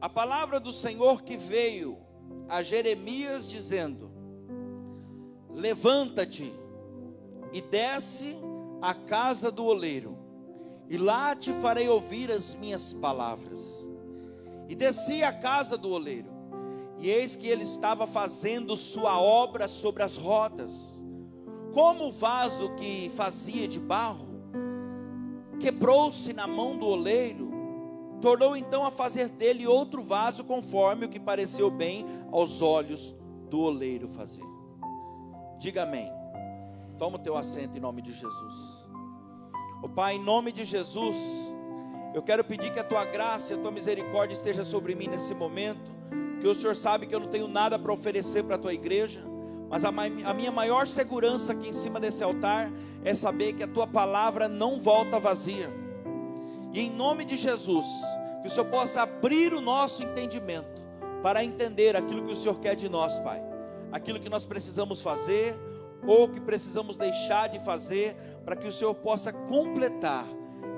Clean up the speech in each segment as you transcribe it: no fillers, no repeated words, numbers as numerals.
A palavra do Senhor que veio a Jeremias dizendo: levanta-te e desce à casa do oleiro, e lá te farei ouvir as minhas palavras. E desci à casa do oleiro, e eis que ele estava fazendo sua obra sobre as rodas. Como o vaso que fazia de barro quebrou-se na mão do oleiro, tornou então a fazer dele outro vaso, conforme o que pareceu bem aos olhos do oleiro fazer. Diga amém. Toma o teu assento em nome de Jesus. Ó Pai, em nome de Jesus, eu quero pedir que a tua graça e a tua misericórdia esteja sobre mim nesse momento, porque o Senhor sabe que eu não tenho nada para oferecer para a tua igreja, mas a minha maior segurança aqui em cima desse altar é saber que a tua palavra não volta vazia. E em nome de Jesus, que o Senhor possa abrir o nosso entendimento para entender aquilo que o Senhor quer de nós, Pai. Aquilo que nós precisamos fazer ou que precisamos deixar de fazer, para que o Senhor possa completar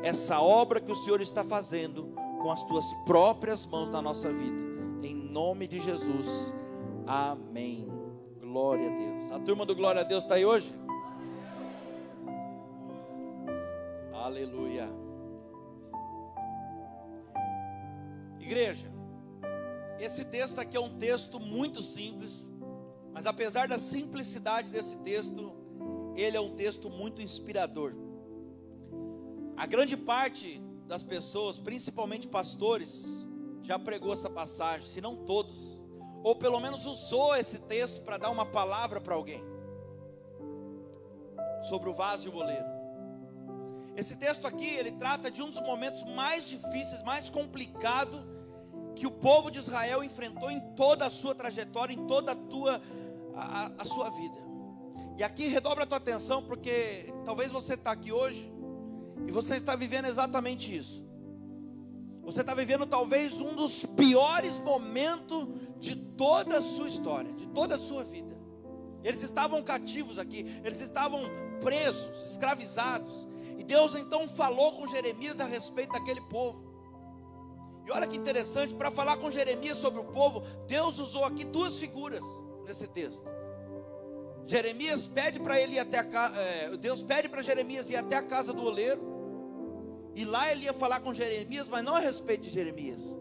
essa obra que o Senhor está fazendo com as tuas próprias mãos na nossa vida. Em nome de Jesus, amém. Glória a Deus. A turma do Glória a Deus está aí hoje? Aleluia. Igreja, esse texto aqui é um texto muito simples, mas apesar da simplicidade desse texto, ele é um texto muito inspirador. A grande parte das pessoas, principalmente pastores, já pregou essa passagem, se não todos, ou pelo menos usou esse texto para dar uma palavra para alguém, sobre o vaso e o oleiro. Esse texto aqui, ele trata de um dos momentos mais difíceis, mais complicados, que o povo de Israel enfrentou em toda a sua trajetória, em toda a sua vida. E aqui redobra a tua atenção, porque talvez você está aqui hoje, e você está vivendo exatamente isso. Você está vivendo talvez um dos piores momentos de toda a sua história, de toda a sua vida. Eles estavam cativos aqui, eles estavam presos, escravizados. E Deus então falou com Jeremias a respeito daquele povo. E olha que interessante, para falar com Jeremias sobre o povo, Deus usou aqui duas figuras nesse texto. Jeremias pede para ele ir até a casa, Deus pede para Jeremias ir até a casa do oleiro. E lá ele ia falar com Jeremias, mas não a respeito de Jeremias.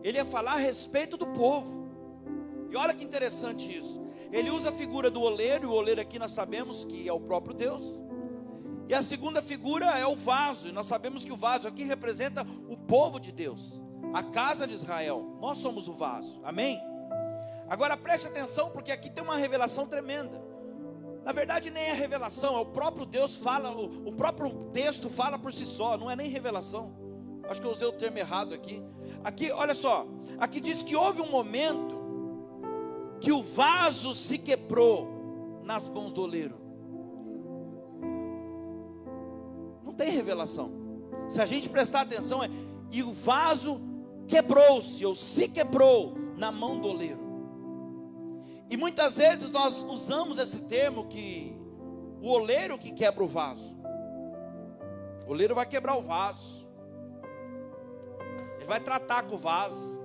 Ele ia falar a respeito do povo. E olha que interessante isso. Ele usa a figura do oleiro, e o oleiro aqui nós sabemos que é o próprio Deus. E a segunda figura é o vaso, e nós sabemos que o vaso aqui representa o povo de Deus, a casa de Israel. Nós somos o vaso, amém? Agora preste atenção, porque aqui tem uma revelação tremenda. Na verdade nem é revelação, é o próprio Deus fala, o próprio texto fala por si só, não é nem revelação. Acho que eu usei o termo errado aqui. Aqui, olha só, aqui diz que houve um momento que o vaso se quebrou nas mãos do oleiro. Não tem revelação. Se a gente prestar atenção, e o vaso quebrou-se, ou se quebrou na mão do oleiro. E muitas vezes nós usamos esse termo, que o oleiro que quebra o vaso. O oleiro vai quebrar o vaso, ele vai tratar com o vaso.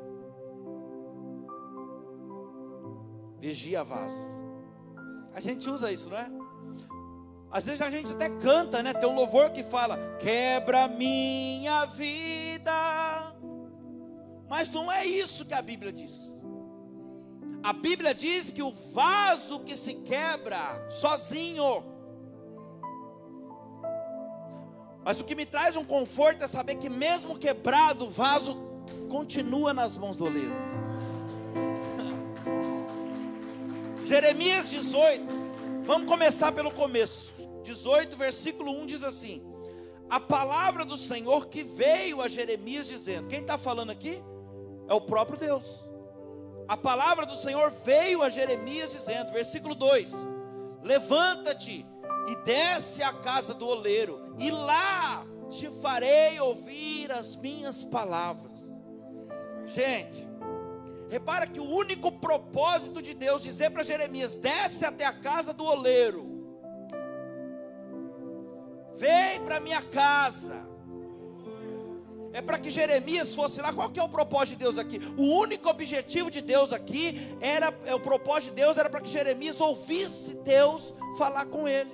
Vigia vaso. A gente usa isso, não é? Às vezes a gente até canta, né? Tem um louvor que fala: quebra minha vida. Mas não é isso que a Bíblia diz. A Bíblia diz que o vaso que se quebra sozinho. Mas o que me traz um conforto é saber que mesmo quebrado, o vaso continua nas mãos do oleiro. Jeremias 18, vamos começar pelo começo. 18, versículo 1 diz assim: a palavra do Senhor que veio a Jeremias dizendo. Quem está falando aqui? É o próprio Deus. A palavra do Senhor veio a Jeremias dizendo, versículo 2: levanta-te e desce à casa do oleiro, e lá te farei ouvir as minhas palavras. Gente, repara que o único propósito de Deus dizer para Jeremias: desce até a casa do oleiro, vem para minha casa, é para que Jeremias fosse lá. Qual que é o propósito de Deus aqui? O único objetivo de Deus aqui o propósito de Deus era para que Jeremias ouvisse Deus falar com ele.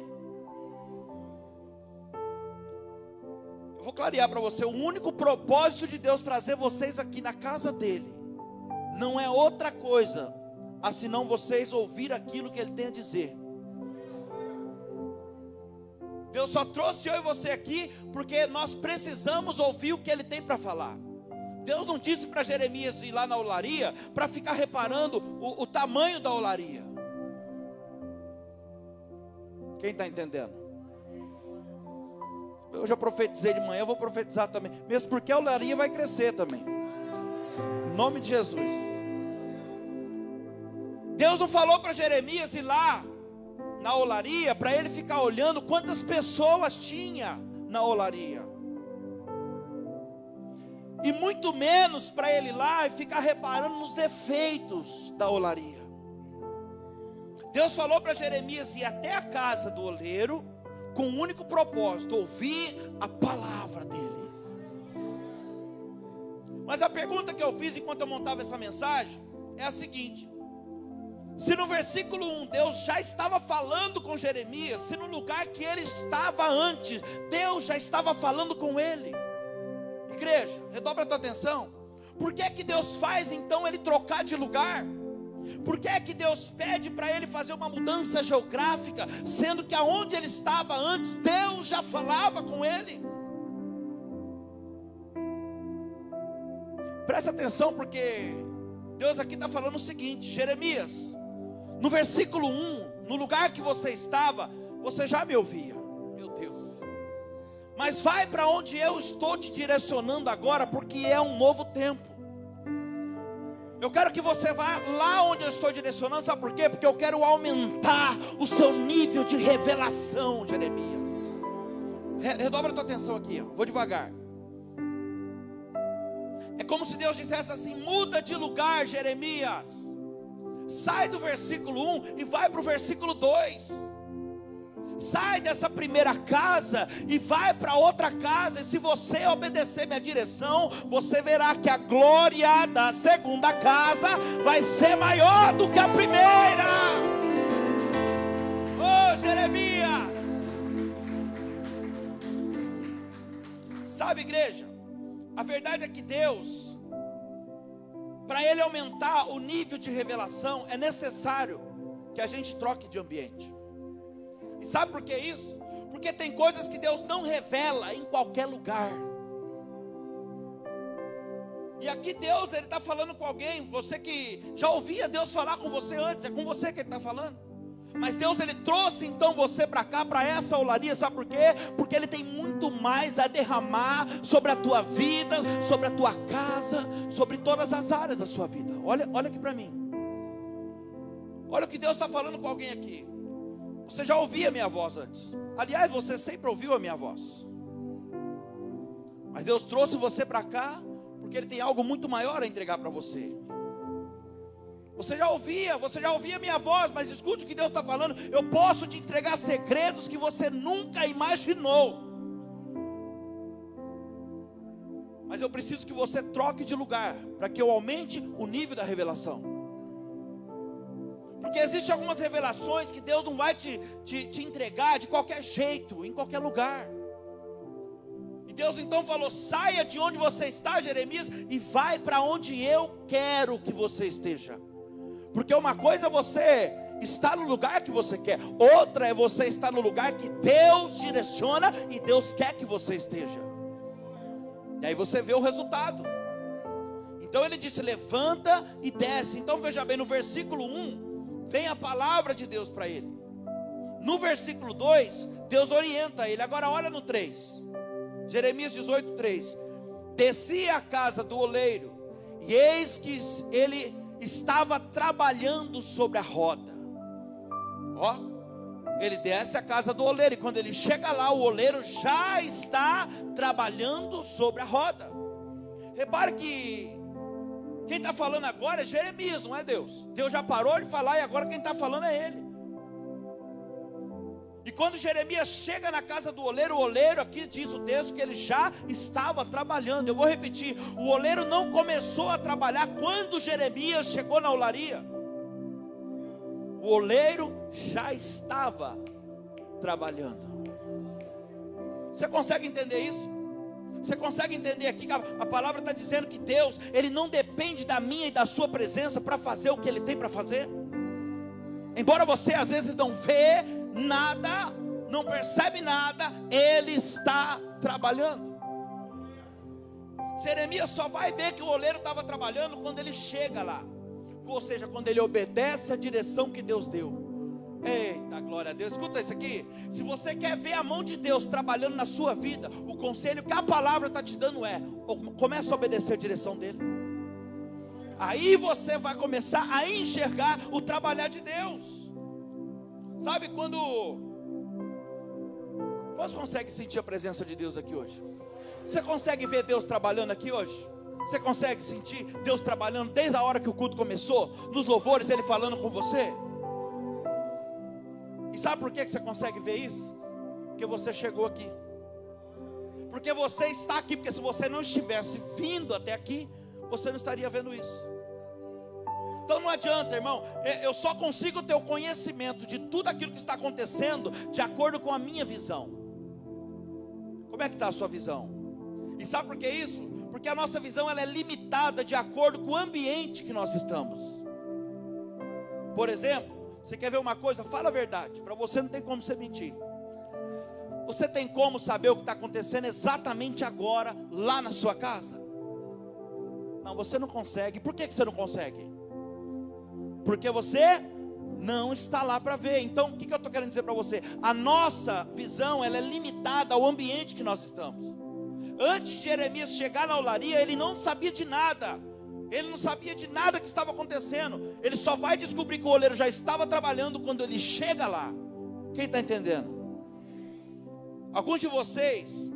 Eu vou clarear para você: o único propósito de Deus trazer vocês aqui na casa dele não é outra coisa, senão vocês ouvir aquilo que ele tem a dizer. Deus só trouxe eu e você aqui porque nós precisamos ouvir o que ele tem para falar. Deus não disse para Jeremias ir lá na olaria para ficar reparando o tamanho da olaria. Quem está entendendo? Eu já profetizei de manhã, eu vou profetizar também. Mesmo porque a olaria vai crescer também. Em nome de Jesus. Deus não falou para Jeremias ir lá na olaria para ele ficar olhando quantas pessoas tinha na olaria. E muito menos para ele ir lá e ficar reparando nos defeitos da olaria. Deus falou para Jeremias ir até a casa do oleiro com um único propósito: ouvir a palavra dele. Mas a pergunta que eu fiz enquanto eu montava essa mensagem é a seguinte: se no versículo 1 Deus já estava falando com Jeremias, se no lugar que ele estava antes Deus já estava falando com ele, igreja, redobra a tua atenção. Por que é que Deus faz então ele trocar de lugar? Por que é que Deus pede para ele fazer uma mudança geográfica, sendo que aonde ele estava antes Deus já falava com ele? Presta atenção, porque Deus aqui está falando o seguinte: Jeremias, no versículo 1, no lugar que você estava, você já me ouvia, meu Deus, mas vai para onde eu estou te direcionando agora, porque é um novo tempo. Eu quero que você vá lá onde eu estou direcionando, sabe por quê? Porque eu quero aumentar o seu nível de revelação, Jeremias. Redobra a tua atenção aqui, ó. Vou devagar. É como se Deus dissesse assim: muda de lugar, Jeremias. Sai do versículo 1 e vai para o versículo 2. Sai dessa primeira casa e vai para outra casa. E se você obedecer minha direção, você verá que a glória da segunda casa vai ser maior do que a primeira. Oh, Jeremias! Sabe, igreja, a verdade é que Deus, para ele aumentar o nível de revelação, é necessário que a gente troque de ambiente. E sabe por que isso? Porque tem coisas que Deus não revela em qualquer lugar. E aqui Deus, Ele está falando com alguém, você que já ouvia Deus falar com você antes, é com você que Ele está falando. Mas Deus, Ele trouxe então você para cá, para essa olaria, sabe por quê? Porque Ele tem muito mais a derramar sobre a tua vida, sobre a tua casa, sobre todas as áreas da sua vida. Olha aqui para mim. Olha o que Deus está falando com alguém aqui. Você já ouvia a minha voz antes. Aliás, você sempre ouviu a minha voz. Mas Deus trouxe você para cá porque Ele tem algo muito maior a entregar para você. Você já ouvia a minha voz, mas escute o que Deus está falando. Eu posso te entregar segredos que você nunca imaginou. Mas eu preciso que você troque de lugar, para que eu aumente o nível da revelação. Porque existem algumas revelações que Deus não vai te entregar de qualquer jeito, em qualquer lugar. E Deus então falou: saia de onde você está, Jeremias, e vai para onde eu quero que você esteja. Porque uma coisa é você estar no lugar que você quer, outra é você estar no lugar que Deus direciona e Deus quer que você esteja. E aí você vê o resultado. Então Ele disse: levanta e desce. Então veja bem, no versículo 1 vem a palavra de Deus para ele. No versículo 2 Deus orienta ele. Agora olha no 3, Jeremias 18:3. Desci à casa do oleiro, e eis que ele estava trabalhando sobre a roda. Ó, ele desce à casa do oleiro, e quando ele chega lá, o oleiro já está trabalhando sobre a roda. Repare que quem está falando agora é Jeremias, não é Deus. Deus já parou de falar e agora quem está falando é ele. E quando Jeremias chega na casa do oleiro, o oleiro, aqui diz o texto, que ele já estava trabalhando. Eu vou repetir, o oleiro não começou a trabalhar quando Jeremias chegou na olaria. O oleiro já estava trabalhando. Você consegue entender isso? Você consegue entender aqui que a palavra está dizendo que Deus, Ele não depende da minha e da sua presença para fazer o que Ele tem para fazer? Embora você às vezes não vê nada, não percebe nada, Ele está trabalhando. Jeremias só vai ver que o oleiro estava trabalhando quando ele chega lá, ou seja, quando ele obedece a direção que Deus deu. Eita, glória a Deus. Escuta isso aqui, se você quer ver a mão de Deus trabalhando na sua vida, o conselho que a palavra está te dando é: começa a obedecer a direção dele. Aí você vai começar a enxergar o trabalhar de Deus. Sabe quando... Você consegue sentir a presença de Deus aqui hoje? Você consegue ver Deus trabalhando aqui hoje? Você consegue sentir Deus trabalhando desde a hora que o culto começou? Nos louvores Ele falando com você? E sabe por que você consegue ver isso? Porque você chegou aqui. Porque você está aqui. Porque se você não estivesse vindo até aqui, você não estaria vendo isso. Então não adianta, irmão. Eu só consigo ter o conhecimento de tudo aquilo que está acontecendo de acordo com a minha visão. Como é que está a sua visão? E sabe por que isso? Porque a nossa visão ela é limitada de acordo com o ambiente que nós estamos. Por exemplo, você quer ver uma coisa? Fala a verdade. Para você não tem como você mentir. Você tem como saber o que está acontecendo exatamente agora, lá na sua casa? Não, você não consegue. Por que você não consegue? Porque você não está lá para ver. Então, o que eu estou querendo dizer para você? A nossa visão, ela é limitada ao ambiente que nós estamos. Antes de Jeremias chegar na olaria, ele não sabia de nada. Ele não sabia de nada que estava acontecendo. Ele só vai descobrir que o oleiro já estava trabalhando quando ele chega lá. Quem está entendendo? Alguns de vocês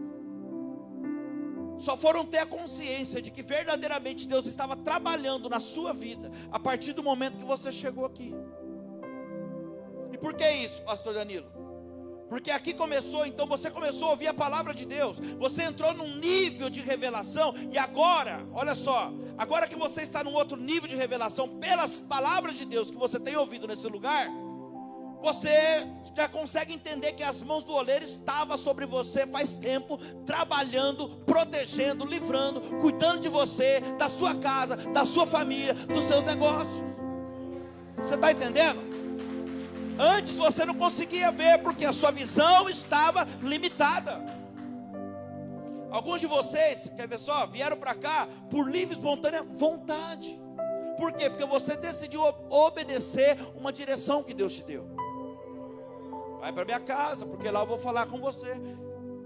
só foram ter a consciência de que verdadeiramente Deus estava trabalhando na sua vida a partir do momento que você chegou aqui. E por que isso, pastor Danilo? Porque aqui começou, então você começou a ouvir a palavra de Deus. Você entrou num nível de revelação. E agora, olha só, agora que você está num outro nível de revelação, pelas palavras de Deus que você tem ouvido nesse lugar, você já consegue entender que as mãos do oleiro estavam sobre você faz tempo, trabalhando, protegendo, livrando, cuidando de você, da sua casa, da sua família, dos seus negócios. Você está entendendo? Antes você não conseguia ver, porque a sua visão estava limitada. Alguns de vocês, quer ver só, vieram para cá por livre e espontânea vontade. Por quê? Porque você decidiu obedecer uma direção que Deus te deu. Vai para minha casa, porque lá eu vou falar com você.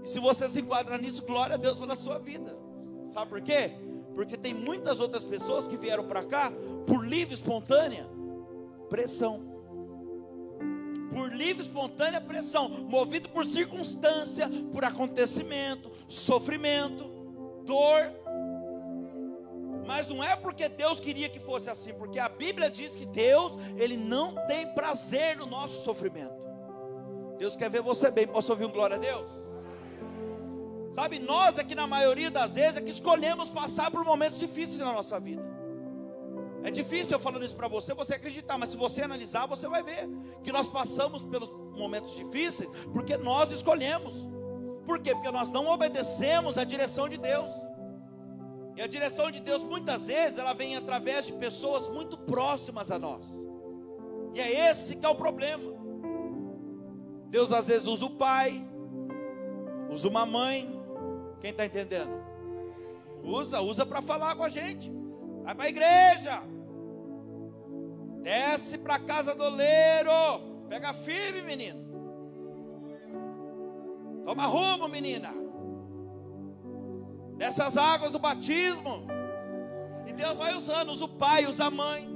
E se você se enquadra nisso, glória a Deus pela sua vida. Sabe por quê? Porque tem muitas outras pessoas que vieram para cá por livre e espontânea pressão. Por livre e espontânea pressão, movido por circunstância, por acontecimento, sofrimento, dor. Mas não é porque Deus queria que fosse assim, porque a Bíblia diz que Deus, Ele não tem prazer no nosso sofrimento. Deus quer ver você bem. Posso ouvir um glória a Deus? Sabe, nós aqui na maioria das vezes é que escolhemos passar por momentos difíceis na nossa vida. É difícil eu falando isso para você acreditar, mas se você analisar, você vai ver que nós passamos pelos momentos difíceis, porque nós escolhemos. Por quê? Porque nós não obedecemos a direção de Deus. E a direção de Deus, muitas vezes, ela vem através de pessoas muito próximas a nós. E é esse que é o problema. Deus às vezes usa o pai, usa uma mãe. Quem está entendendo? Usa para falar com a gente. Vai para a igreja, desce para a casa do oleiro, pega firme, menino, toma rumo, menina, desce as águas do batismo. E Deus vai usando, usa o pai, usa a mãe.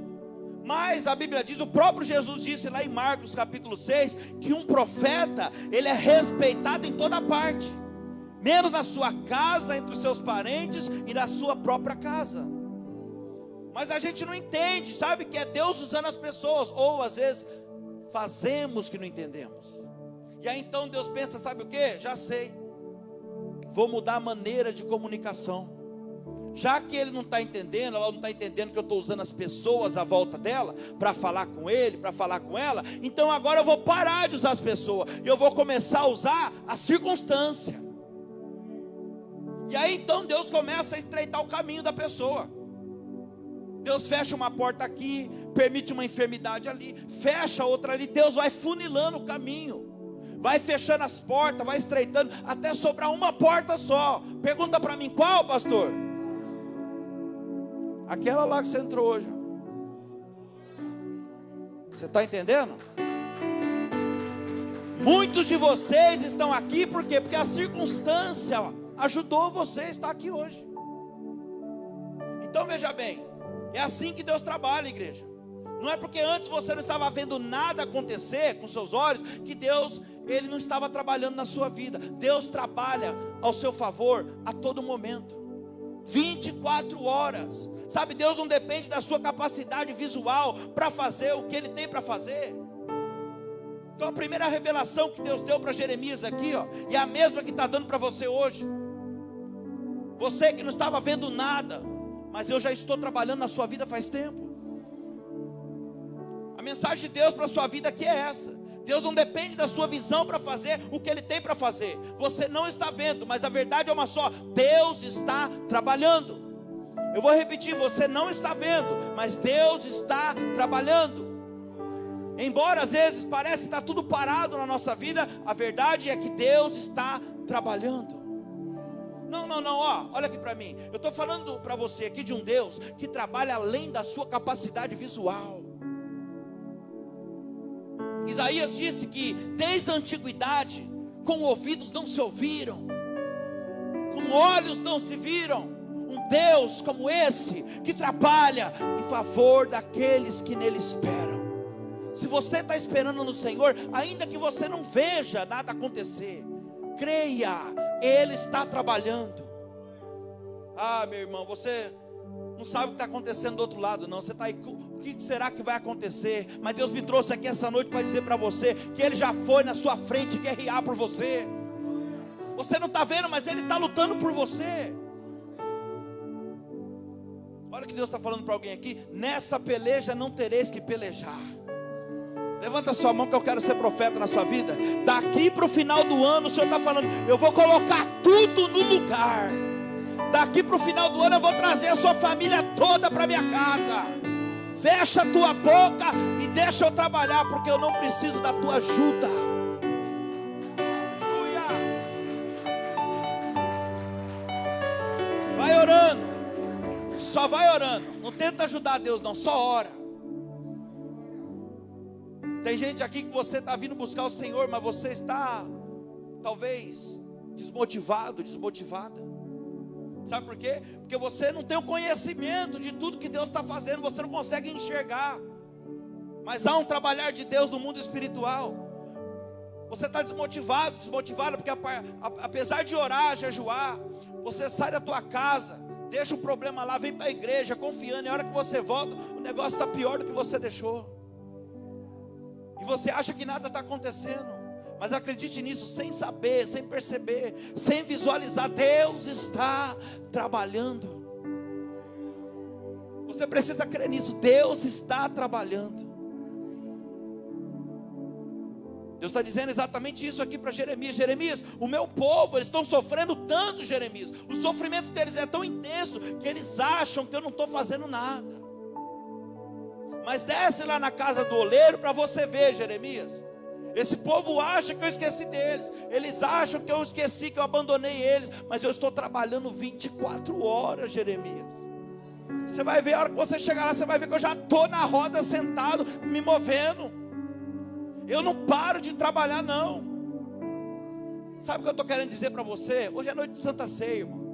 Mas a Bíblia diz, o próprio Jesus disse lá em Marcos capítulo 6, que um profeta, ele é respeitado em toda parte, menos na sua casa, entre os seus parentes e na sua própria casa. Mas a gente não entende, sabe, que é Deus usando as pessoas, ou às vezes fazemos que não entendemos. E aí então Deus pensa, sabe o que? Já sei, vou mudar a maneira de comunicação. Já que ele não está entendendo, ela não está entendendo que eu estou usando as pessoas à volta dela para falar com ele, para falar com ela, então agora eu vou parar de usar as pessoas, e eu vou começar a usar a circunstância. E aí então Deus começa a estreitar o caminho da pessoa. Deus fecha uma porta aqui, permite uma enfermidade ali, fecha outra ali. Deus vai funilando o caminho, vai fechando as portas, vai estreitando, até sobrar uma porta só. Pergunta para mim, qual, pastor? Aquela lá que você entrou hoje. Você está entendendo? Muitos de vocês estão aqui, por quê? Porque a circunstância ajudou você a estar aqui hoje. Então veja bem, é assim que Deus trabalha, igreja. Não é porque antes você não estava vendo nada acontecer com seus olhos, que Deus, Ele não estava trabalhando na sua vida. Deus trabalha ao seu favor a todo momento, 24 horas. Sabe, Deus não depende da sua capacidade visual para fazer o que Ele tem para fazer. Então a primeira revelação que Deus deu para Jeremias aqui, ó, e é a mesma que está dando para você hoje. Você que não estava vendo nada, mas eu já estou trabalhando na sua vida faz tempo. A mensagem de Deus para a sua vida aqui é essa. Deus não depende da sua visão para fazer o que Ele tem para fazer. Você não está vendo, mas a verdade é uma só: Deus está trabalhando. Eu vou repetir, você não está vendo, mas Deus está trabalhando. Embora às vezes pareça estar tudo parado na nossa vida, a verdade é que Deus está trabalhando. Não, ó, olha aqui para mim. Eu estou falando para você aqui de um Deus que trabalha além da sua capacidade visual. Isaías disse que desde a antiguidade, com ouvidos não se ouviram, com olhos não se viram, um Deus como esse, que trabalha em favor daqueles que nele esperam. Se você está esperando no Senhor, ainda que você não veja nada acontecer, creia, Ele está trabalhando. Ah, meu irmão, você não sabe o que está acontecendo do outro lado, não. Você está aí, o que será que vai acontecer? Mas Deus me trouxe aqui essa noite para dizer para você que Ele já foi na sua frente guerrear por você. Você não está vendo, mas Ele está lutando por você. Olha o que Deus está falando para alguém aqui: nessa peleja não tereis que pelejar. Levanta a sua mão que eu quero ser profeta na sua vida. Daqui para o final do ano o Senhor está falando: eu vou colocar tudo no lugar. Daqui para o final do ano eu vou trazer a sua família toda para minha casa. Fecha a tua boca e deixa eu trabalhar, porque eu não preciso da tua ajuda. Aleluia. Vai orando, só vai orando. Não tenta ajudar Deus não, só ora. Tem gente aqui que você está vindo buscar o Senhor, mas você está talvez desmotivado, desmotivada. Sabe por quê? Porque você não tem o conhecimento de tudo que Deus está fazendo, você não consegue enxergar. Mas há um trabalhar de Deus no mundo espiritual. Você está desmotivado, desmotivada, porque apesar de orar, jejuar, você sai da tua casa, deixa o problema lá, vem para a igreja confiando, e a hora que você volta, o negócio está pior do que você deixou. E você acha que nada está acontecendo, mas acredite nisso, sem saber, sem perceber, sem visualizar, Deus está trabalhando. Você precisa crer nisso, Deus está trabalhando. Deus está dizendo exatamente isso aqui para Jeremias: Jeremias, o meu povo, eles estão sofrendo tanto, Jeremias, o sofrimento deles é tão intenso, que eles acham que eu não estou fazendo nada. Mas desce lá na casa do oleiro para você ver, Jeremias. Esse povo acha que eu esqueci deles. Eles acham que eu esqueci, que eu abandonei eles. Mas eu estou trabalhando 24 horas, Jeremias. Você vai ver, a hora que você chegar lá, você vai ver que eu já estou na roda sentado, me movendo. Eu não paro de trabalhar, não. Sabe o que eu estou querendo dizer para você? Hoje é noite de Santa Ceia, irmão.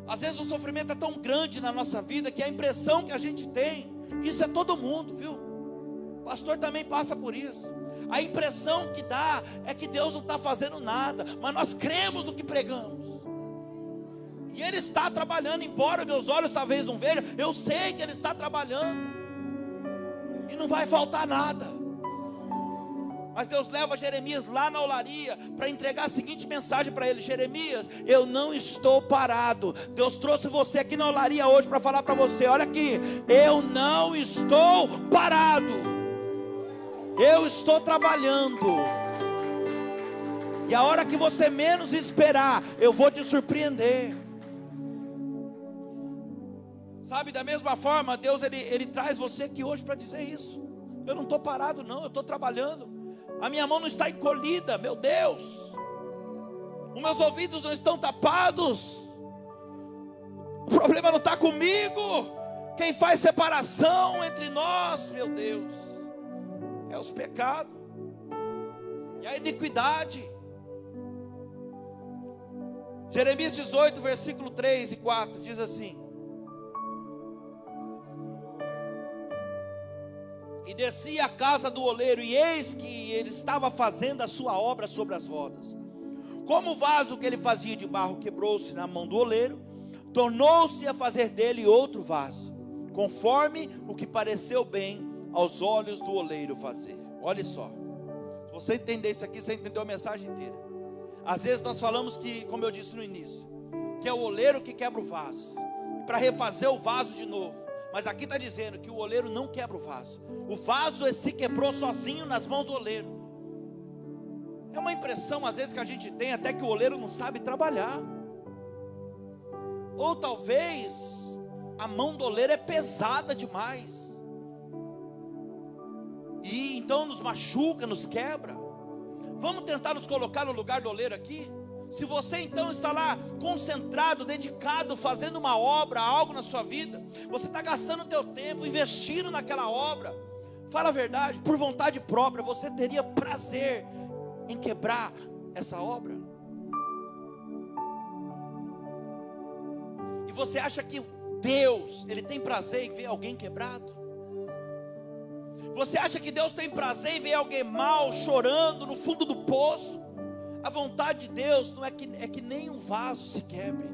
Às vezes o sofrimento é tão grande na nossa vida, que a impressão que a gente tem, isso é todo mundo, viu? O pastor também passa por isso. A impressão que dá é que Deus não está fazendo nada, mas nós cremos no que pregamos. E Ele está trabalhando, embora meus olhos talvez não vejam, eu sei que Ele está trabalhando. E não vai faltar nada. Mas Deus leva Jeremias lá na olaria para entregar a seguinte mensagem para ele: Jeremias, eu não estou parado. Deus trouxe você aqui na olaria hoje para falar para você: olha aqui, eu não estou parado, eu estou trabalhando. E a hora que você menos esperar, eu vou te surpreender. Sabe, da mesma forma, Deus ele traz você aqui hoje para dizer isso: eu não estou parado não, eu estou trabalhando. A minha mão não está encolhida, meu Deus. Os meus ouvidos não estão tapados. O problema não está comigo. Quem faz separação entre nós, meu Deus, é os pecados e a iniquidade. Jeremias 18, versículo 3 e 4 diz assim: e desci à casa do oleiro, e eis que ele estava fazendo a sua obra sobre as rodas. Como o vaso que ele fazia de barro quebrou-se na mão do oleiro, tornou-se a fazer dele outro vaso, conforme o que pareceu bem aos olhos do oleiro fazer. Olha só, se você entender isso aqui, você entendeu a mensagem inteira. Às vezes nós falamos que, como eu disse no início, que é o oleiro que quebra o vaso, para refazer o vaso de novo. Mas aqui está dizendo que o oleiro não quebra o vaso se quebrou sozinho nas mãos do oleiro. É uma impressão às vezes que a gente tem, até que o oleiro não sabe trabalhar, ou talvez a mão do oleiro é pesada demais, e então nos machuca, nos quebra. Vamos tentar nos colocar no lugar do oleiro aqui. Se você então está lá concentrado, dedicado, fazendo uma obra, algo na sua vida, você está gastando o teu tempo, investindo naquela obra, fala a verdade, por vontade própria, você teria prazer em quebrar essa obra? E você acha que Deus, Ele tem prazer em ver alguém quebrado? Você acha que Deus tem prazer em ver alguém mal, chorando no fundo do poço? A vontade de Deus não é que nem um vaso se quebre.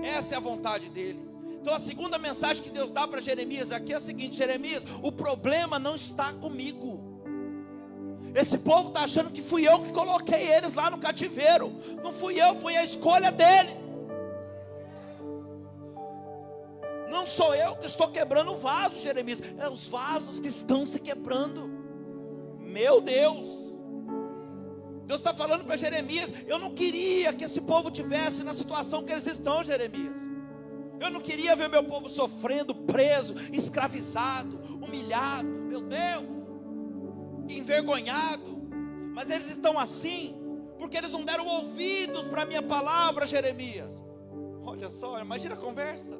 Essa é a vontade dele. Então a segunda mensagem que Deus dá para Jeremias aqui é a seguinte: Jeremias, o problema não está comigo. Esse povo está achando que fui eu que coloquei eles lá no cativeiro. Não fui eu, foi a escolha dele. Não sou eu que estou quebrando o vaso, Jeremias, é os vasos que estão se quebrando. Meu Deus, Deus está falando para Jeremias: eu não queria que esse povo tivesse na situação que eles estão, Jeremias. Eu não queria ver meu povo sofrendo, preso, escravizado, humilhado, meu Deus, envergonhado. Mas eles estão assim porque eles não deram ouvidos para a minha palavra, Jeremias. Olha só, imagina a conversa.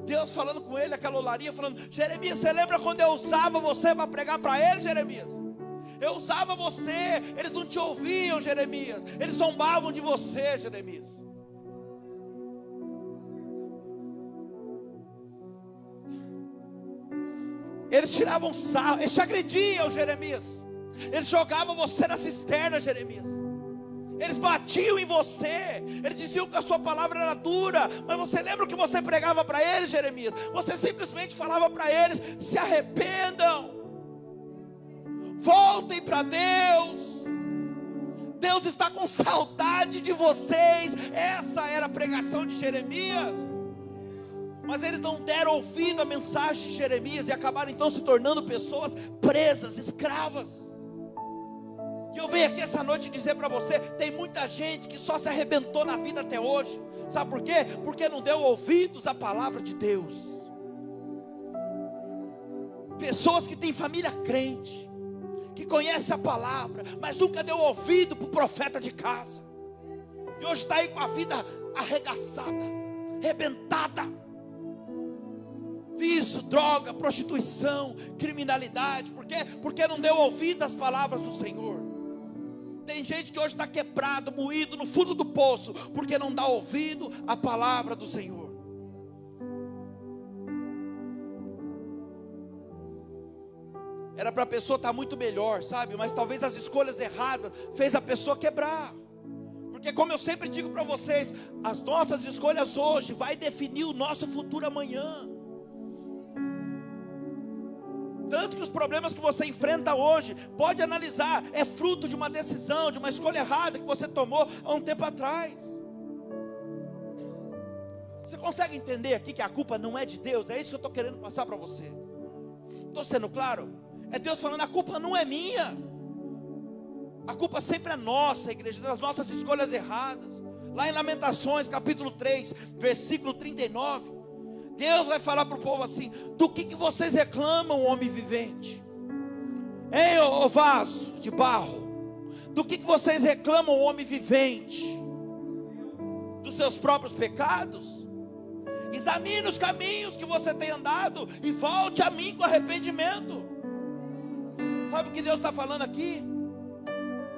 Deus falando com ele, aquela olaria, falando: Jeremias, você lembra quando eu usava você para pregar para eles, Jeremias? Eu usava você, eles não te ouviam, Jeremias, eles zombavam de você, Jeremias. Eles tiravam sarro, eles te agrediam, Jeremias. Eles jogavam você na cisterna, Jeremias. Eles batiam em você, eles diziam que a sua palavra era dura. Mas você lembra o que você pregava para eles, Jeremias? Você simplesmente falava para eles: se arrependam, voltem para Deus. Deus está com saudade de vocês. Essa era a pregação de Jeremias. Mas eles não deram ouvido à mensagem de Jeremias e acabaram então se tornando pessoas presas, escravas. E eu venho aqui essa noite dizer para você: tem muita gente que só se arrebentou na vida até hoje. Sabe por quê? Porque não deu ouvidos à palavra de Deus. Pessoas que têm família crente, que conhece a palavra, mas nunca deu ouvido para o profeta de casa, e hoje está aí com a vida arregaçada, arrebentada. Vício, droga, prostituição, criminalidade. Por quê? Porque não deu ouvido às palavras do Senhor. Tem gente que hoje está quebrado, moído no fundo do poço, porque não dá ouvido à palavra do Senhor. Era para a pessoa estar muito melhor, sabe? Mas talvez as escolhas erradas fez a pessoa quebrar. Porque como eu sempre digo para vocês, as nossas escolhas hoje vai definir o nosso futuro amanhã. Tanto que os problemas que você enfrenta hoje, pode analisar, é fruto de uma decisão, de uma escolha errada que você tomou há um tempo atrás. Você consegue entender aqui que a culpa não é de Deus? É isso que eu estou querendo passar para você. Estou sendo claro? É Deus falando, a culpa não é minha. A culpa sempre é nossa, igreja, das nossas escolhas erradas. Lá em Lamentações, capítulo 3, versículo 39, Deus vai falar para o povo assim: do que vocês reclamam, homem vivente? Hein, ô vaso de barro? Do que vocês reclamam, homem vivente? Dos seus próprios pecados? Examine os caminhos que você tem andado e volte a mim com arrependimento. Sabe o que Deus está falando aqui?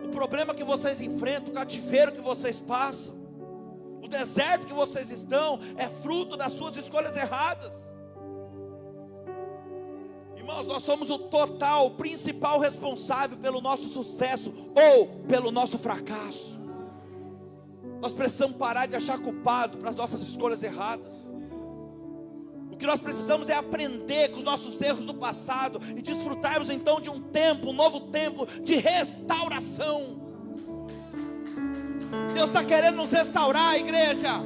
O problema que vocês enfrentam, o cativeiro que vocês passam, o deserto que vocês estão, é fruto das suas escolhas erradas. Irmãos, nós somos o total, o principal responsável pelo nosso sucesso ou pelo nosso fracasso. Nós precisamos parar de achar culpado para as nossas escolhas erradas. O que nós precisamos é aprender com os nossos erros do passado e desfrutarmos então de um tempo, um novo tempo de restauração. Deus está querendo nos restaurar, igreja.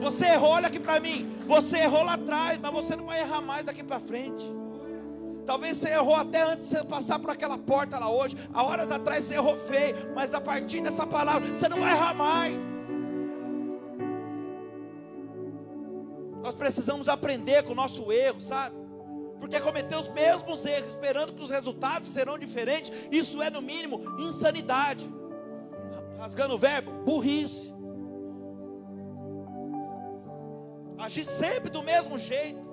Você errou, olha aqui para mim. Você errou lá atrás, mas você não vai errar mais daqui para frente. Talvez você errou até antes de você passar por aquela porta lá hoje. Há horas atrás você errou feio, mas a partir dessa palavra você não vai errar mais. Nós precisamos aprender com o nosso erro, sabe? Porque cometer os mesmos erros, esperando que os resultados serão diferentes, isso é no mínimo insanidade. Rasgando o verbo, burrice. Agir sempre do mesmo jeito,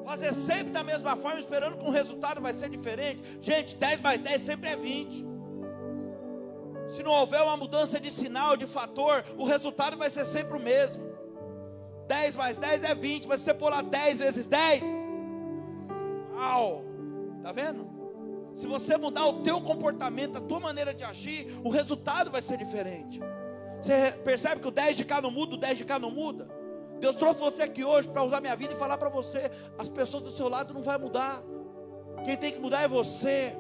fazer sempre da mesma forma, esperando que o resultado vai ser diferente. Gente, 10 mais 10 sempre é 20. Se não houver uma mudança de sinal, de fator, o resultado vai ser sempre o mesmo. 10 mais 10 é 20, mas se você pôr lá 10 vezes 10, está vendo? Se você mudar o teu comportamento, a tua maneira de agir, o resultado vai ser diferente. Você percebe que o 10 de cá não muda, o 10 de cá não muda? Deus trouxe você aqui hoje para usar minha vida e falar para você: as pessoas do seu lado não vão mudar. Quem tem que mudar é você.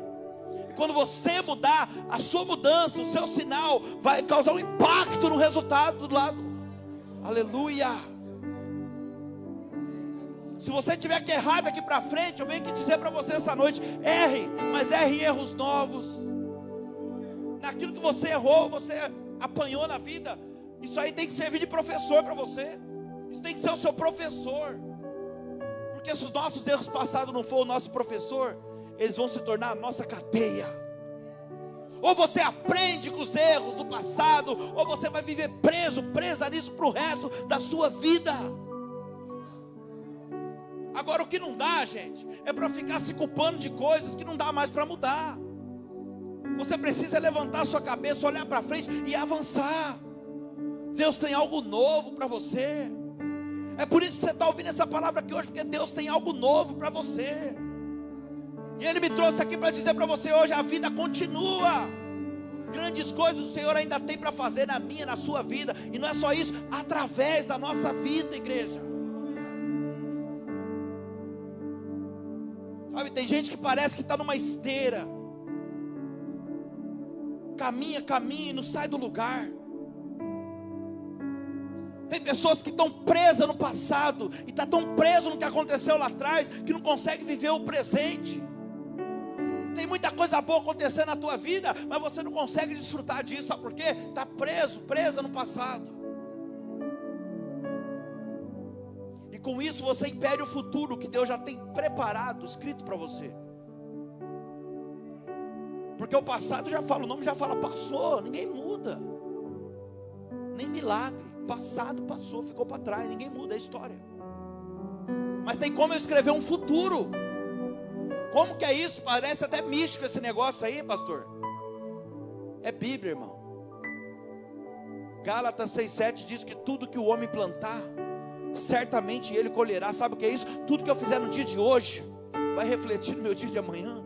E quando você mudar, a sua mudança, o seu sinal vai causar um impacto no resultado do lado. Aleluia. Se você tiver que errar daqui para frente, eu venho aqui dizer para você essa noite: erre, mas erre em erros novos. Naquilo que você errou, você apanhou na vida, isso aí tem que servir de professor para você. Isso tem que ser o seu professor. Porque se os nossos erros passados não for o nosso professor, eles vão se tornar a nossa cadeia. Ou você aprende com os erros do passado, ou você vai viver presa nisso para o resto da sua vida. Agora o que não dá, gente, é para ficar se culpando de coisas que não dá mais para mudar. Você precisa levantar a sua cabeça, olhar para frente e avançar. Deus tem algo novo para você. É por isso que você está ouvindo essa palavra aqui hoje, porque Deus tem algo novo para você. E Ele me trouxe aqui para dizer para você hoje: a vida continua. Grandes coisas o Senhor ainda tem para fazer na minha, na sua vida. E não é só isso, através da nossa vida, igreja. Sabe, tem gente que parece que está numa esteira. Caminha e não sai do lugar. Tem pessoas que estão presas no passado e estão tão presas no que aconteceu lá atrás, que não conseguem viver o presente. Tem muita coisa boa acontecendo na tua vida, mas você não consegue desfrutar disso. Sabe por quê? Está presa no passado. E com isso você impede o futuro que Deus já tem preparado, escrito para você. Porque o passado já fala, o nome já fala, passou, ninguém muda. Nem milagre. Passado passou, ficou para trás, ninguém muda a história. Mas tem como eu escrever um futuro. Como que é isso? Parece até místico esse negócio aí, pastor. É Bíblia, irmão. Gálatas 6,7 diz que tudo que o homem plantar, certamente ele colherá. Sabe o que é isso? Tudo que eu fizer no dia de hoje vai refletir no meu dia de amanhã.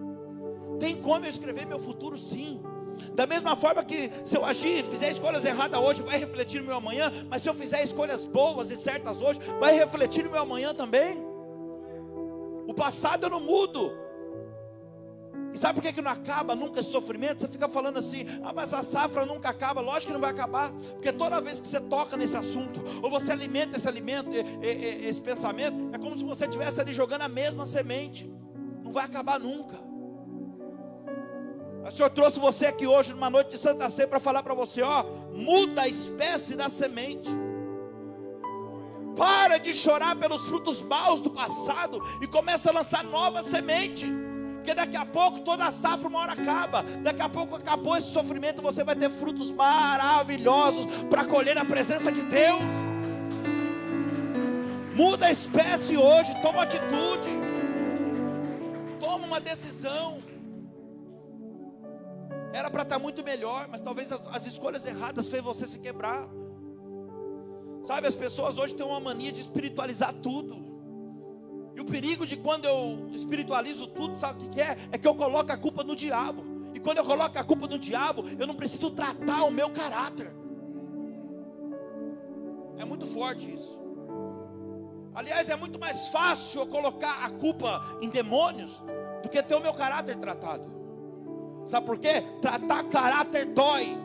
Tem como eu escrever meu futuro? Sim. Da mesma forma que se eu agir, fizer escolhas erradas hoje, vai refletir no meu amanhã. Mas se eu fizer escolhas boas e certas hoje, vai refletir no meu amanhã também. O passado eu não mudo. E sabe por que não acaba nunca esse sofrimento? Você fica falando assim, mas a safra nunca acaba. Lógico que não vai acabar, porque toda vez que você toca nesse assunto, ou você alimenta esse pensamento, é como se você estivesse ali jogando a mesma semente. Não vai acabar nunca. O Senhor trouxe você aqui hoje, numa noite de Santa Ceia, para falar para você, muda a espécie da semente. Para de chorar pelos frutos maus do passado e começa a lançar nova semente. Porque daqui a pouco toda a safra uma hora acaba. Daqui a pouco acabou esse sofrimento, você vai ter frutos maravilhosos para colher na presença de Deus. Muda a espécie hoje, toma atitude. Toma uma decisão. Era para estar muito melhor, mas talvez as escolhas erradas fez você se quebrar. Sabe, as pessoas hoje têm uma mania de espiritualizar tudo. E o perigo de quando eu espiritualizo tudo, sabe o que é? É que eu coloco a culpa no diabo. E quando eu coloco a culpa no diabo, eu não preciso tratar o meu caráter. É muito forte isso. Aliás, é muito mais fácil eu colocar a culpa em demônios do que ter o meu caráter tratado. Sabe por quê? Tratar caráter dói.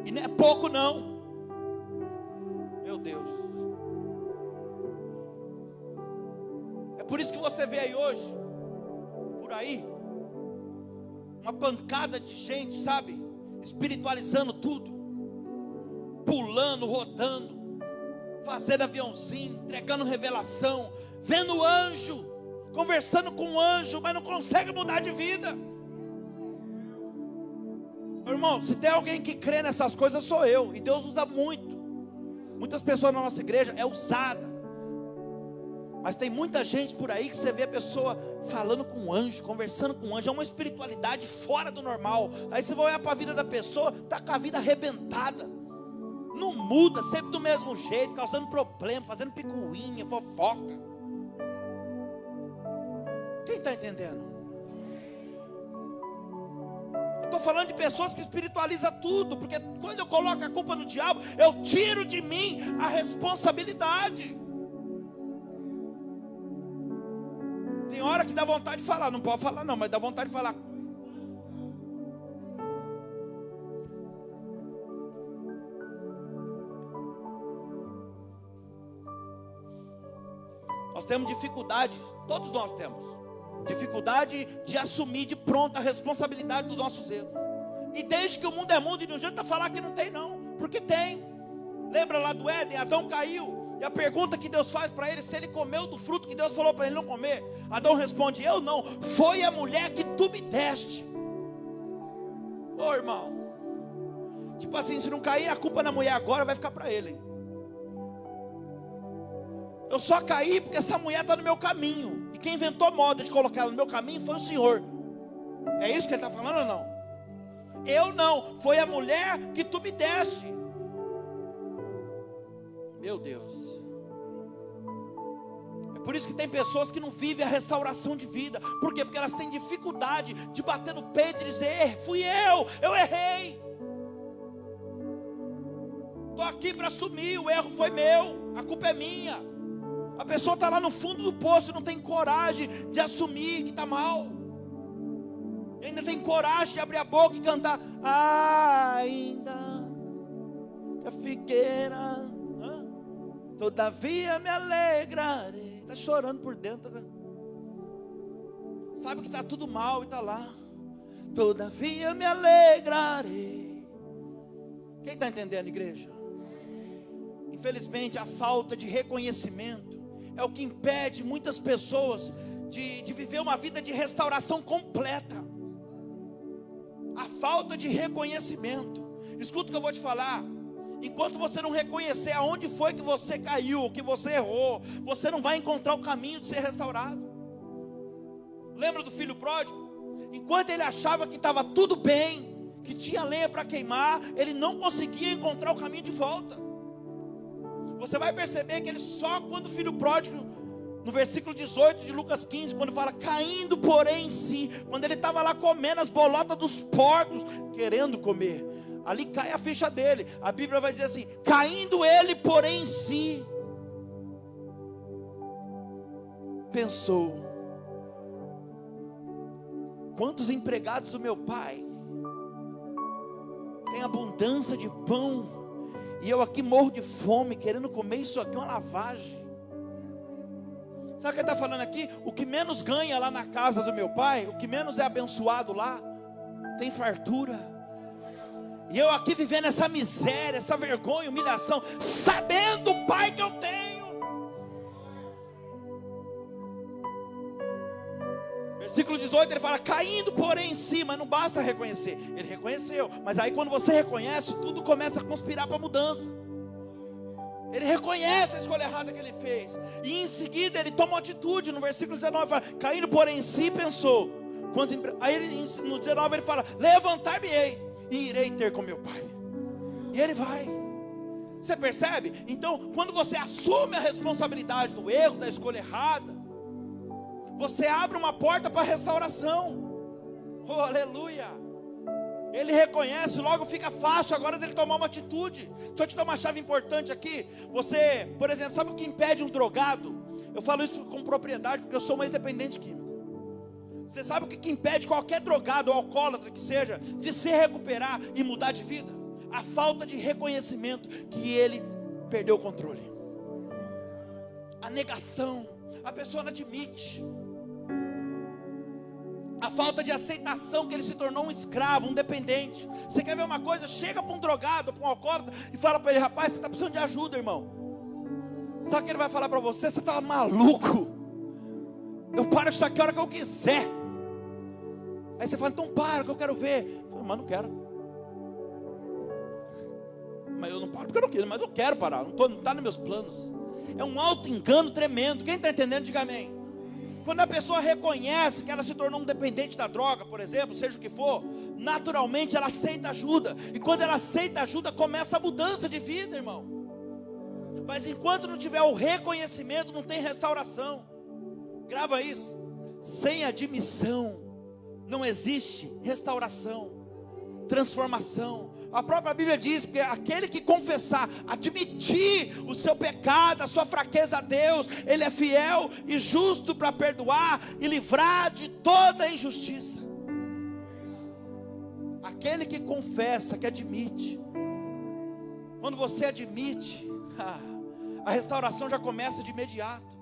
E não é pouco não. Meu Deus. É por isso que você vê aí hoje, por aí, uma pancada de gente, sabe? Espiritualizando tudo. Pulando, rodando, fazendo aviãozinho, entregando revelação, vendo anjo, conversando com anjo, mas não consegue mudar de vida. Meu irmão, se tem alguém que crê nessas coisas, sou eu. E Deus usa muito. Muitas pessoas na nossa igreja é usada. Mas tem muita gente por aí que você vê a pessoa falando com anjo, conversando com anjo. É uma espiritualidade fora do normal. Aí você vai olhar para a vida da pessoa, está com a vida arrebentada. Não muda, sempre do mesmo jeito, causando problema, fazendo picuinha, fofoca. Quem está entendendo? Estou falando de pessoas que espiritualizam tudo, porque quando eu coloco a culpa no diabo, eu tiro de mim a responsabilidade. Tem hora que dá vontade de falar, não pode falar não, mas dá vontade de falar. Nós temos dificuldade, todos nós temos dificuldade de assumir de pronto a responsabilidade dos nossos erros. E desde que o mundo é mundo, e não adianta falar que não tem não, porque tem. Lembra lá do Éden, Adão caiu, e a pergunta que Deus faz para ele, se ele comeu do fruto que Deus falou para ele não comer, Adão responde, eu não, foi a mulher que tu me deste. Ô irmão, tipo assim, se não cair a culpa na mulher agora, vai ficar para ele. Eu só caí porque essa mulher está no meu caminho. E quem inventou moda de colocar ela no meu caminho foi o Senhor. É isso que ele está falando ou não? Eu não, foi a mulher que tu me deste. Meu Deus. É por isso que tem pessoas que não vivem a restauração de vida. Por quê? Porque elas têm dificuldade de bater no peito e dizer, fui eu errei. Estou aqui para assumir, o erro foi meu, a culpa é minha. A pessoa está lá no fundo do poço e não tem coragem de assumir que está mal. E ainda tem coragem de abrir a boca e cantar. Ainda que a figueira, todavia me alegrarei. Está chorando por dentro. Sabe que está tudo mal e está lá. Todavia me alegrarei. Quem está entendendo, igreja? Infelizmente a falta de reconhecimento é o que impede muitas pessoas de viver uma vida de restauração completa. A falta de reconhecimento. Escuta o que eu vou te falar. Enquanto você não reconhecer aonde foi que você caiu, que você errou, você não vai encontrar o caminho de ser restaurado. Lembra do filho pródigo? Enquanto ele achava que estava tudo bem, que tinha lenha para queimar, ele não conseguia encontrar o caminho de volta. Você vai perceber que ele só quando o filho pródigo, no versículo 18 de Lucas 15, quando fala, caindo porém em si, quando ele estava lá comendo as bolotas dos porcos, querendo comer, ali cai a ficha dele. A Bíblia vai dizer assim, caindo ele porém em si, pensou, Quantos empregados do meu pai tem abundância de pão, e eu aqui morro de fome, querendo comer isso aqui, uma lavagem. Sabe o que ele está falando aqui? O que menos ganha lá na casa do meu pai, o que menos é abençoado lá, tem fartura. E eu aqui vivendo essa miséria, essa vergonha, humilhação, sabendo o pai que eu tenho. Versículo 18, ele fala, caindo porém em si, mas não basta reconhecer. Ele reconheceu, mas aí quando você reconhece, tudo começa a conspirar para a mudança. Ele reconhece a escolha errada que ele fez, e em seguida ele toma uma atitude. No versículo 19 fala, caindo porém em si, pensou. Aí no 19 ele fala, levantar-me-ei e irei ter com meu pai. E ele vai. Você percebe? Então, quando você assume a responsabilidade do erro, da escolha errada, você abre uma porta para restauração. Oh, aleluia. Ele reconhece, logo fica fácil agora dele tomar uma atitude. Deixa eu te dar uma chave importante aqui. Você, por exemplo, sabe o que impede um drogado? Eu falo isso com propriedade porque eu sou um ex-dependente químico. Você sabe o que impede qualquer drogado ou alcoólatra que seja de se recuperar e mudar de vida? A falta de reconhecimento que ele perdeu o controle. A negação. A pessoa não admite. A falta de aceitação que ele se tornou um escravo, um dependente. Você quer ver uma coisa? Chega para um drogado, para um alcoólatra e fala para ele, rapaz, você está precisando de ajuda, irmão. Sabe o que ele vai falar para você? Você está maluco? Eu paro isso aqui a hora que eu quiser. Aí você fala, então para, que eu quero ver. Eu falo, mas não quero. Mas eu não paro porque eu não quero, mas eu quero parar, não está nos meus planos. É um auto-engano tremendo. Quem está entendendo, diga amém. Quando a pessoa reconhece que ela se tornou um dependente da droga, por exemplo, seja o que for, naturalmente ela aceita ajuda. E quando ela aceita ajuda, começa a mudança de vida, irmão. Mas enquanto não tiver o reconhecimento, não tem restauração. Grava isso. Sem admissão, não existe restauração, transformação. A própria Bíblia diz que aquele que confessar, admitir o seu pecado, a sua fraqueza a Deus, Ele é fiel e justo para perdoar e livrar de toda injustiça. Aquele que confessa, que admite. Quando você admite, a restauração já começa de imediato.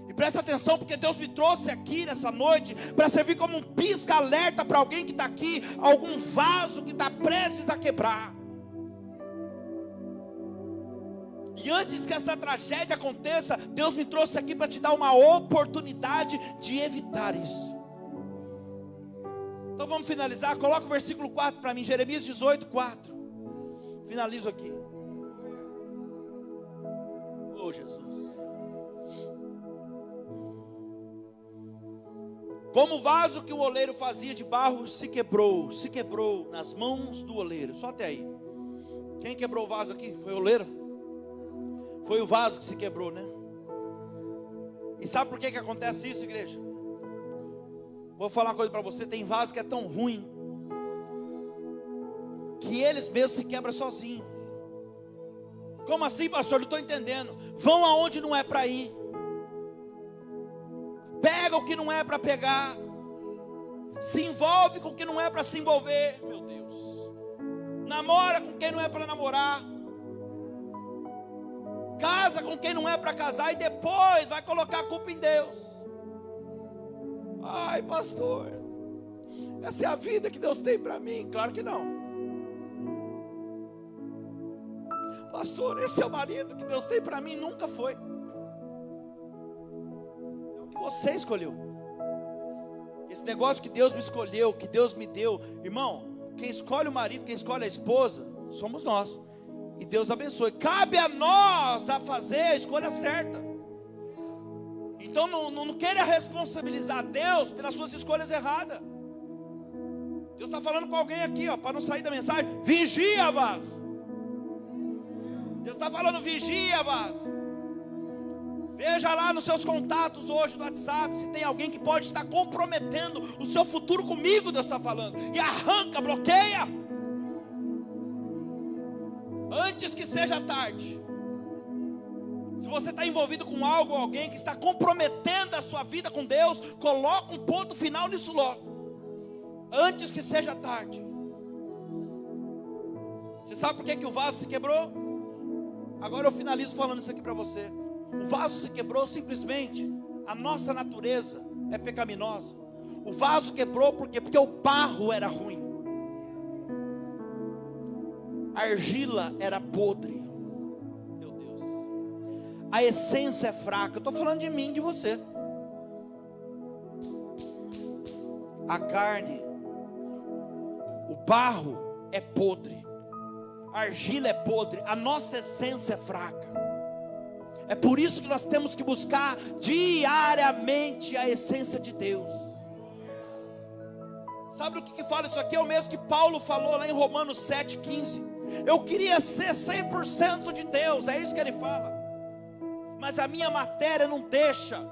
E presta atenção, porque Deus me trouxe aqui nessa noite para servir como um pisca-alerta para alguém que está aqui, algum vaso que está prestes a quebrar. E antes que essa tragédia aconteça, Deus me trouxe aqui para te dar uma oportunidade de evitar isso. Então vamos finalizar. Coloca o versículo 4 para mim, Jeremias 18, 4. Finalizo aqui. Oh Jesus. Como o vaso que o oleiro fazia de barro se quebrou nas mãos do oleiro. Só até aí. Quem quebrou o vaso aqui? Foi o oleiro? Foi o vaso que se quebrou, né? E sabe por que acontece isso, igreja? Vou falar uma coisa para você. Tem vaso que é tão ruim que eles mesmos se quebram sozinhos. Como assim, pastor? Não estou entendendo. Vão aonde não é para ir. Pega o que não é para pegar. Se envolve com o que não é para se envolver. Meu Deus. Namora com quem não é para namorar. Casa com quem não é para casar. E depois vai colocar a culpa em Deus. Ai, pastor, essa é a vida que Deus tem para mim. Claro que não. Pastor, esse é o marido que Deus tem para mim. Nunca foi. Você escolheu. Esse negócio que Deus me escolheu, que Deus me deu. Irmão, quem escolhe o marido, quem escolhe a esposa, somos nós. E Deus abençoe. Cabe a nós a fazer a escolha certa. Então não queira responsabilizar Deus pelas suas escolhas erradas. Deus está falando com alguém aqui, para não sair da mensagem. Vigia, vaso. Deus está falando, vigia, vaso. Veja lá nos seus contatos hoje no WhatsApp, se tem alguém que pode estar comprometendo o seu futuro comigo, Deus está falando. E arranca, bloqueia. Antes que seja tarde. Se você está envolvido com algo ou alguém que está comprometendo a sua vida com Deus, coloca um ponto final nisso logo. antes que seja tarde. Você sabe por que o vaso se quebrou? Agora eu finalizo falando isso aqui para você. O vaso se quebrou simplesmente, a nossa natureza é pecaminosa. O vaso quebrou porque o barro era ruim, a argila era podre. Meu Deus, a essência é fraca. Eu estou falando de mim, de você. A carne, o barro é podre, a argila é podre, a nossa essência é fraca. É por isso que nós temos que buscar diariamente a essência de Deus. Sabe o que fala isso aqui? É o mesmo que Paulo falou lá em Romanos 7,15. Eu queria ser 100% de Deus, é isso que ele fala. Mas a minha matéria não deixa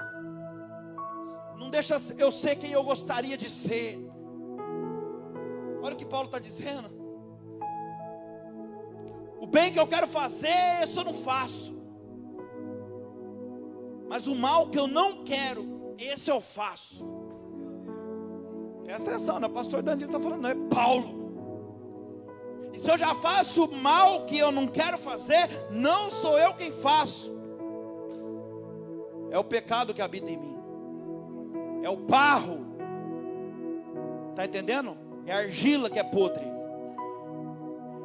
eu ser quem eu gostaria de ser. Olha o que Paulo está dizendo. O bem que eu quero fazer, isso eu não faço. Mas o mal que eu não quero, esse eu faço. Presta atenção, não é o pastor Danilo está falando, não, é Paulo. E se eu já faço o mal que eu não quero fazer, não sou eu quem faço. É o pecado que habita em mim. É o barro. Está entendendo? É a argila que é podre.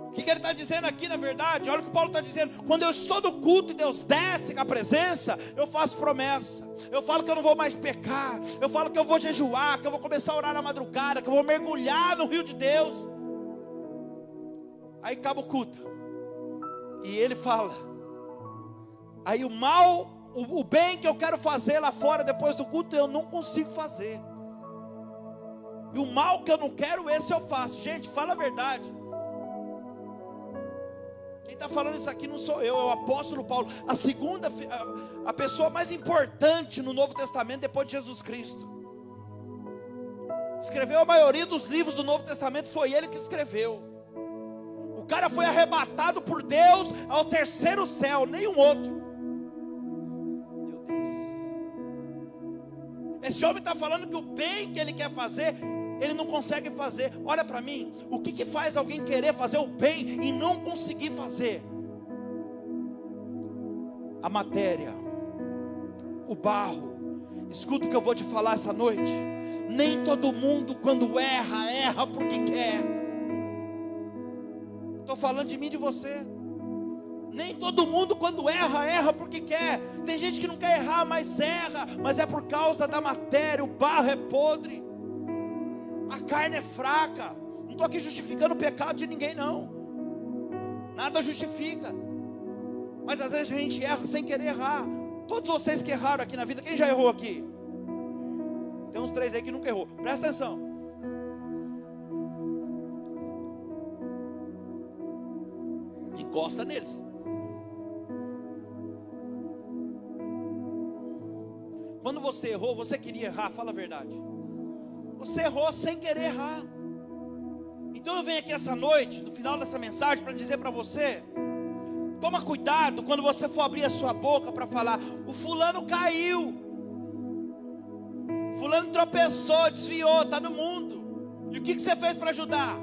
O que ele está dizendo aqui na verdade? Olha o que Paulo está dizendo. Quando eu estou no culto e Deus desce com a presença, eu faço promessa. Eu falo que eu não vou mais pecar. Eu falo que eu vou jejuar, que eu vou começar a orar na madrugada, que eu vou mergulhar no rio de Deus. Aí acaba o culto e ele fala. Aí o mal, o bem que eu quero fazer lá fora depois do culto, eu não consigo fazer. E o mal que eu não quero, esse eu faço. Gente, fala a verdade. Quem está falando isso aqui não sou eu, é o apóstolo Paulo. A pessoa mais importante no Novo Testamento depois de Jesus Cristo. Escreveu a maioria dos livros do Novo Testamento, foi ele que escreveu. O cara foi arrebatado por Deus ao terceiro céu, nenhum outro. Meu Deus. Esse homem está falando que o bem que ele quer fazer, ele não consegue fazer. Olha para mim, o que faz alguém querer fazer o bem e não conseguir fazer? A matéria, o barro. Escuta o que eu vou te falar essa noite. Nem todo mundo quando erra porque quer. Estou falando de mim e de você. Nem todo mundo quando erra porque quer. Tem gente que não quer errar, mas erra. Mas é por causa da matéria. O barro é podre, a carne é fraca. Não estou aqui justificando o pecado de ninguém, não. Nada justifica. Mas às vezes a gente erra sem querer errar. Todos vocês que erraram aqui na vida, quem já errou aqui? Tem uns 3 aí que nunca errou. Presta atenção. Encosta neles. Quando você errou, você queria errar, fala a verdade. Você errou sem querer errar. Então eu venho aqui essa noite, no final dessa mensagem, para dizer para você: toma cuidado quando você for abrir a sua boca para falar, o fulano caiu, fulano tropeçou, desviou, está no mundo. E o que você fez para ajudar?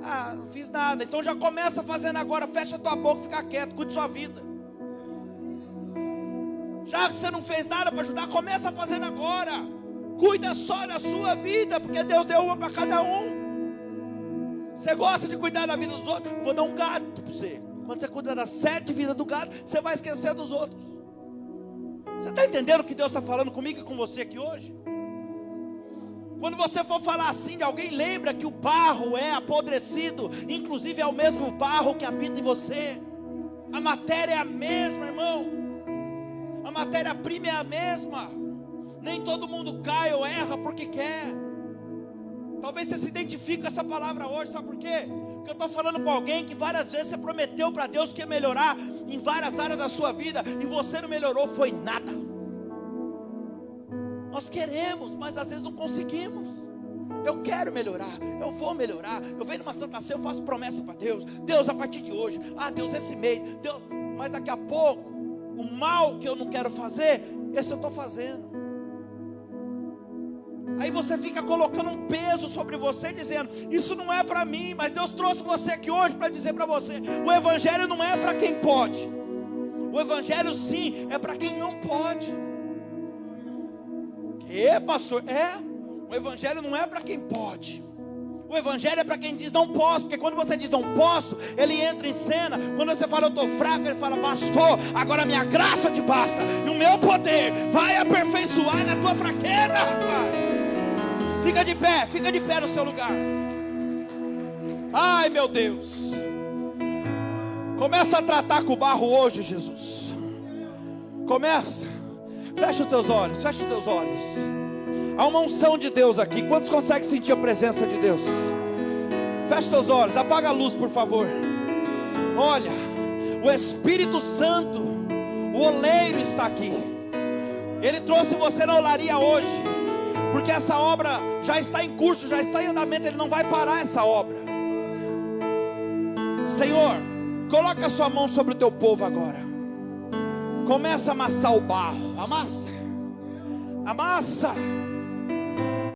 Ah, não fiz nada. Então já começa fazendo agora, fecha tua boca, fica quieto, cuide sua vida. Já que você não fez nada para ajudar, começa fazendo agora. Cuida só da sua vida, porque Deus deu uma para cada um. Você gosta de cuidar da vida dos outros? Vou dar um gato para você. Quando você cuida das 7 vidas do gato, você vai esquecer dos outros. Você está entendendo o que Deus está falando comigo e com você aqui hoje? Quando você for falar assim de alguém, lembra que o barro é apodrecido. Inclusive é o mesmo barro que habita em você. A matéria é a mesma, irmão. A matéria-prima é a mesma. Nem todo mundo cai ou erra porque quer. Talvez você se identifique com essa palavra hoje, sabe por quê? Porque eu estou falando com alguém que várias vezes você prometeu para Deus que ia melhorar em várias áreas da sua vida e você não melhorou, foi nada. Nós queremos, mas às vezes não conseguimos. Eu quero melhorar, eu vou melhorar. Eu venho numa Santa Ceia, eu faço promessa para Deus. Deus, a partir de hoje, Deus, esse mês, Deus, mas daqui a pouco, o mal que eu não quero fazer, esse eu estou fazendo. Aí você fica colocando um peso sobre você, dizendo: isso não é para mim. Mas Deus trouxe você aqui hoje para dizer para você: o evangelho não é para quem pode. O evangelho sim é para quem não pode. Que, pastor? O evangelho não é para quem pode. O evangelho é para quem diz não posso. Porque quando você diz não posso, ele entra em cena. Quando você fala eu estou fraco, ele fala: pastor, agora a minha graça te basta, e o meu poder vai aperfeiçoar na tua fraqueza, rapaz. Fica de pé no seu lugar. Ai, meu Deus. Começa a tratar com o barro hoje, Jesus. Começa. Fecha os teus olhos, fecha os teus olhos. Há uma unção de Deus aqui. Quantos conseguem sentir a presença de Deus? Fecha os teus olhos, apaga a luz, por favor. Olha, o Espírito Santo, o oleiro, está aqui. Ele trouxe você na olaria hoje, porque essa obra já está em curso, já está em andamento. Ele não vai parar essa obra. Senhor, coloca a sua mão sobre o teu povo agora. Começa a amassar o barro. Amassa. Amassa.